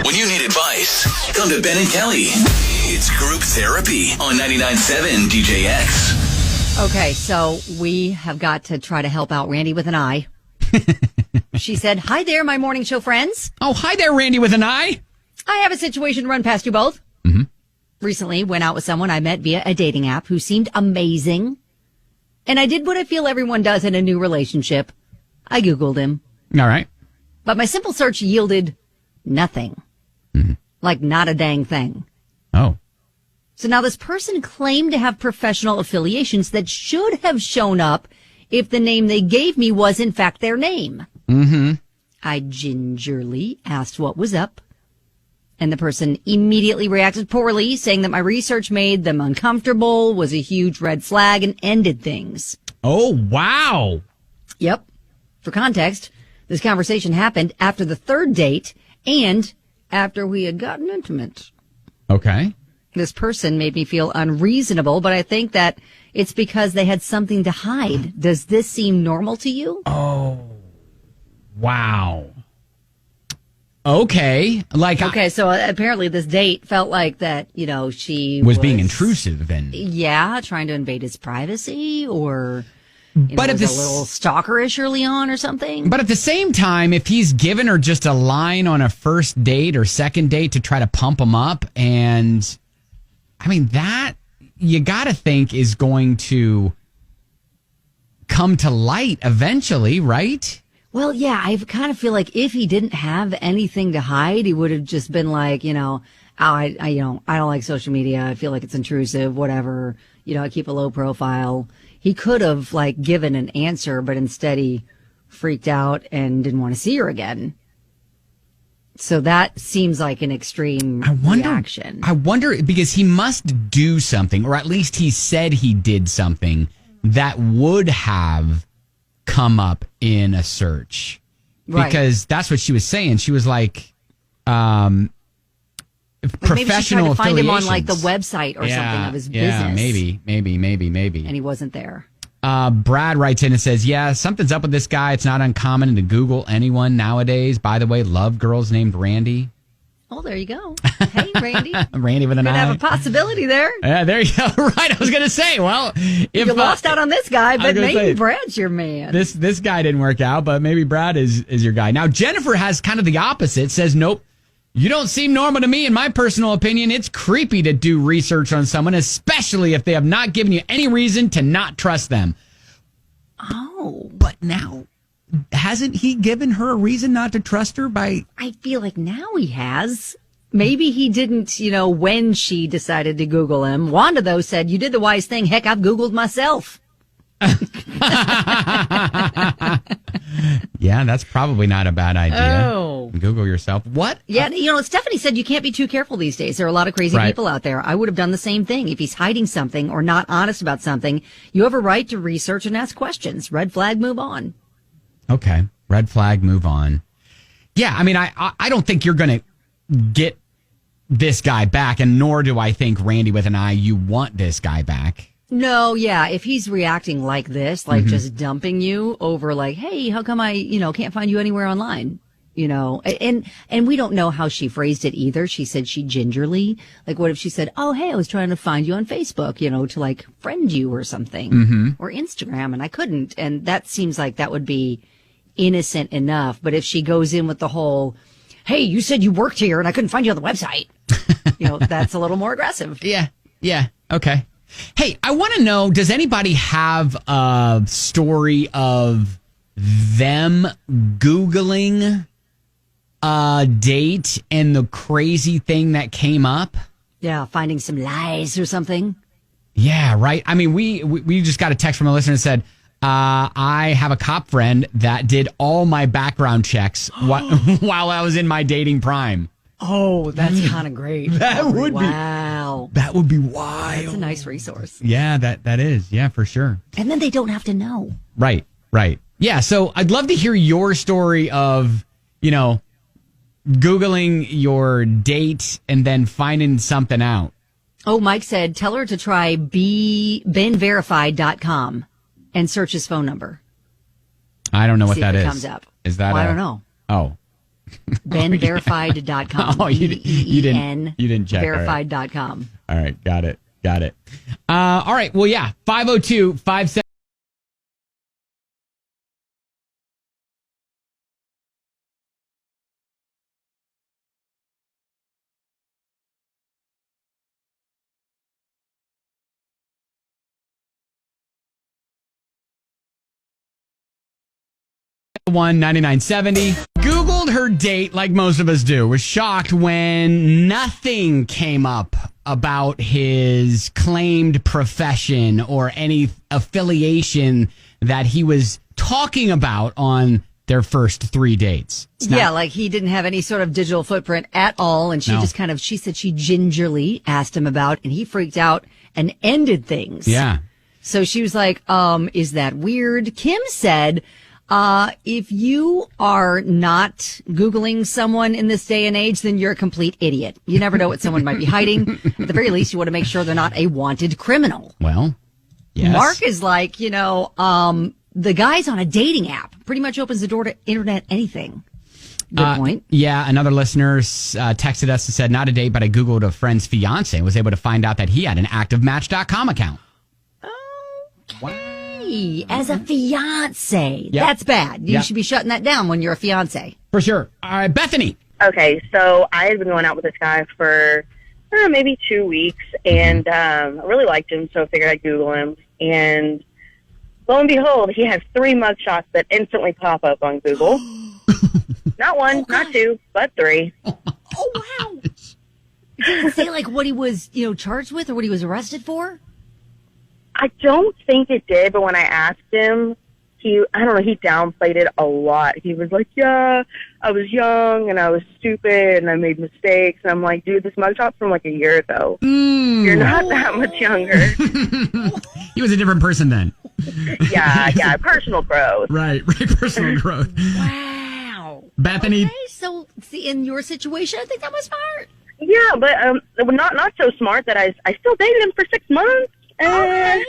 When you need advice, come to Ben and Kelly. It's group therapy on 99.7 DJX. Okay, so we have got to try to help out Randy with an eye. She said, "Hi there, my morning show friends. Oh, hi there, Randy with an eye. I have a situation to run past you both. Mm-hmm. Recently went out with someone I met via a dating app who seemed amazing. And I did what I feel everyone does in a new relationship. I Googled him. All right. But my simple search yielded nothing. Mm-hmm. Like not a dang thing. Oh. So now this person claimed to have professional affiliations that should have shown up if the name they gave me was in fact their name. Mm-hmm. I gingerly asked what was up. And the person immediately reacted poorly, saying that my research made them uncomfortable, was a huge red flag, and ended things. Oh, wow. Yep. For context, this conversation happened after the third date and after we had gotten intimate. Okay. This person made me feel unreasonable, but I think that it's because they had something to hide. Does this seem normal to you? Oh, wow. Okay. Okay, so apparently this date felt like that, she was being intrusive and trying to invade his privacy or but was a little stalkerish early on or something. But at the same time, if he's given her just a line on a first date or second date to try to pump him up, and I mean that you got to think is going to come to light eventually, right? Well, yeah, I kind of feel like if he didn't have anything to hide, he would have just been like, I don't like social media. I feel like it's intrusive, whatever. I keep a low profile. He could have given an answer, but instead he freaked out and didn't want to see her again. So that seems like an extreme reaction. I wonder because he must do something, or at least he said he did something that would have come up in a search, right? Because that's what she was saying. She was like, professional maybe she tried to find him on the website or something of his business. Yeah, maybe. And he wasn't there. Brad writes in and says, "Yeah, something's up with this guy. It's not uncommon to Google anyone nowadays. By the way, love girls named Randy." Oh, there you go. Hey, Randy. Randy with an eye. Could have a possibility there. Yeah, there you go. Right. I was going to say, well, if you lost out on this guy, but maybe Brad's your man. This guy didn't work out, but maybe Brad is your guy. Now, Jennifer has kind of the opposite. Says, nope, you don't seem normal to me. In my personal opinion, it's creepy to do research on someone, especially if they have not given you any reason to not trust them. Oh. But now, hasn't he given her a reason not to trust her by... I feel like now he has. Maybe he didn't, when she decided to Google him. Wanda, though, said, "You did the wise thing. Heck, I've Googled myself." Yeah, that's probably not a bad idea. Oh. Google yourself. What? Yeah, Stephanie said you can't be too careful these days. There are a lot of crazy people out there. I would have done the same thing. If he's hiding something or not honest about something, you have a right to research and ask questions. Red flag, move on. Okay. Red flag, move on. Yeah, I mean, I don't think you're going to get this guy back, and nor do I think, Randy with an eye, you want this guy back. No, yeah. If he's reacting like this, just dumping you over hey, how come I, can't find you anywhere online? And we don't know how she phrased it either. She said she gingerly, what if she said, "Oh, hey, I was trying to find you on Facebook, to friend you or something or Instagram and I couldn't." And that seems like that would be innocent enough. But if she goes in with the whole, "Hey, you said you worked here and I couldn't find you on the website," that's a little more aggressive. Yeah. Okay. Hey, I want to know, does anybody have a story of them Googling a date and the crazy thing that came up? Yeah, finding some lies or something. Yeah, right. I mean, we just got a text from a listener that said, I have a cop friend that did all my background checks while I was in my dating prime. Oh, that's kind of great. That would be. Wow. That would be wild. That's a nice resource. Yeah, that is. Yeah, for sure. And then they don't have to know. Right. Yeah, so I'd love to hear your story of, Googling your date and then finding something out. Oh, Mike said, tell her to try benverified.com and search his phone number. I don't know what that is. Comes up. Is that I don't know. Oh. BenVerified.com. Oh, you didn't check. Verified.com. All right. Got it. All right. Well, yeah. 502-57. $199.70. Googled her date like most of us do. Was shocked when nothing came up about his claimed profession or any affiliation that he was talking about on their first 3 dates. Yeah, like he didn't have any sort of digital footprint at all. And she she said she gingerly asked him about, and he freaked out and ended things. Yeah. So she was like, is that weird? Kim said, if you are not Googling someone in this day and age, then you're a complete idiot. You never know what someone might be hiding. At the very least, you want to make sure they're not a wanted criminal. Well, yes. Mark is like, the guy's on a dating app. Pretty much opens the door to internet anything. Good point. Yeah, another listener texted us and said, not a date, but I Googled a friend's fiance and was able to find out that he had an active Match.com account. Wow. As a fiance. Yep. That's bad. You should be shutting that down when you're a fiance. For sure. All right, Bethany. Okay, so I had been going out with this guy for maybe 2 weeks, and I really liked him, so I figured I'd Google him. And lo and behold, he has 3 mugshots that instantly pop up on Google. Not one, not 2, but 3. Oh, wow. Did it say, like, what he was, charged with or what he was arrested for? I don't think it did, but when I asked him, he downplayed it a lot. He was like, yeah, I was young and I was stupid and I made mistakes. And I'm like, dude, this mugshot's from like a year ago. You're not that much younger. He was a different person then. Yeah, personal growth. Right, personal growth. Wow. Bethany. Okay, so see, in your situation, I think that was smart. Yeah, but not so smart that I still dated him for 6 months. Okay.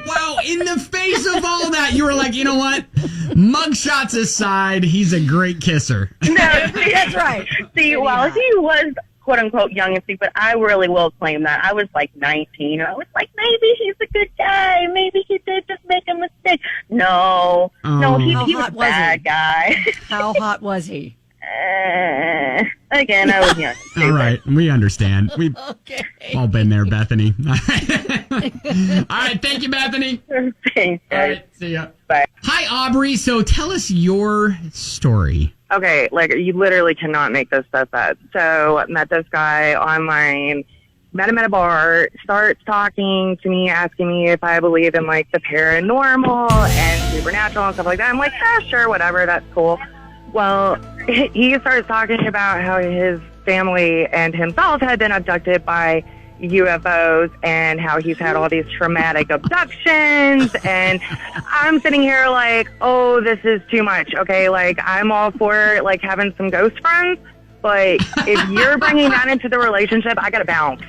Wow, in the face of all that, you were like, you know what? Mugshots aside, he's a great kisser. No, that's right. See, well, he was quote-unquote young and stupid, I really will claim that. I was like 19. I was like, maybe he's a good guy. Maybe he did just make a mistake. No, he was a bad guy. How hot was he? Again, I was young. All right, we understand. We've all been there, Bethany. All right, thank you, Bethany. Thanks, guys. All right, see ya. Bye. Hi, Aubrey. So tell us your story. Okay, like, you literally cannot make this stuff up. So I met this guy online, met him at a bar, starts talking to me, asking me if I believe in, like, the paranormal and supernatural and stuff like that. I'm like, yeah, sure, whatever, that's cool. Well, he starts talking about how his family and himself had been abducted by UFOs and how he's had all these traumatic abductions. And I'm sitting here like, oh, this is too much. Okay, like, I'm all for, like, having some ghost friends. But if you're bringing that into the relationship, I got to bounce.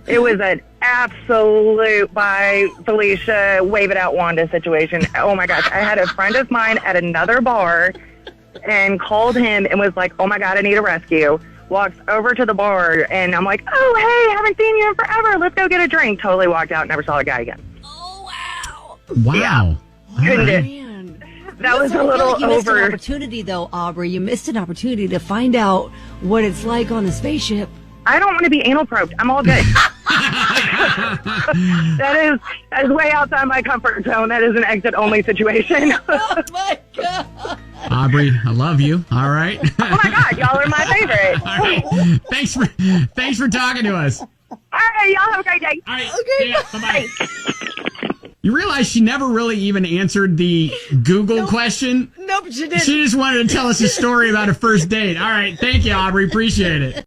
It was an absolute by Felicia, wave it out Wanda situation. Oh, my gosh. I had a friend of mine at another bar and called him and was like, oh my God, I need a rescue. Walks over to the bar and I'm like, oh, hey, haven't seen you in forever. Let's go get a drink. Totally walked out, never saw the guy again. Oh, wow. Wow. Yeah. Couldn't Right. it? That was a little you missed an over. opportunity, though, Aubrey. You missed an opportunity to find out what it's like on the spaceship. I don't want to be anal probed. I'm all good. That is way outside my comfort zone. That is an exit-only situation. Oh, my God. Aubrey, I love you. All right. Oh, my God. Y'all are my favorite. All right. Thanks for talking to us. All right. Y'all have a great day. All right. Okay. Yeah, bye-bye. You realize she never really even answered the Google question? Nope, she didn't. She just wanted to tell us a story about a first date. All right. Thank you, Aubrey. Appreciate it.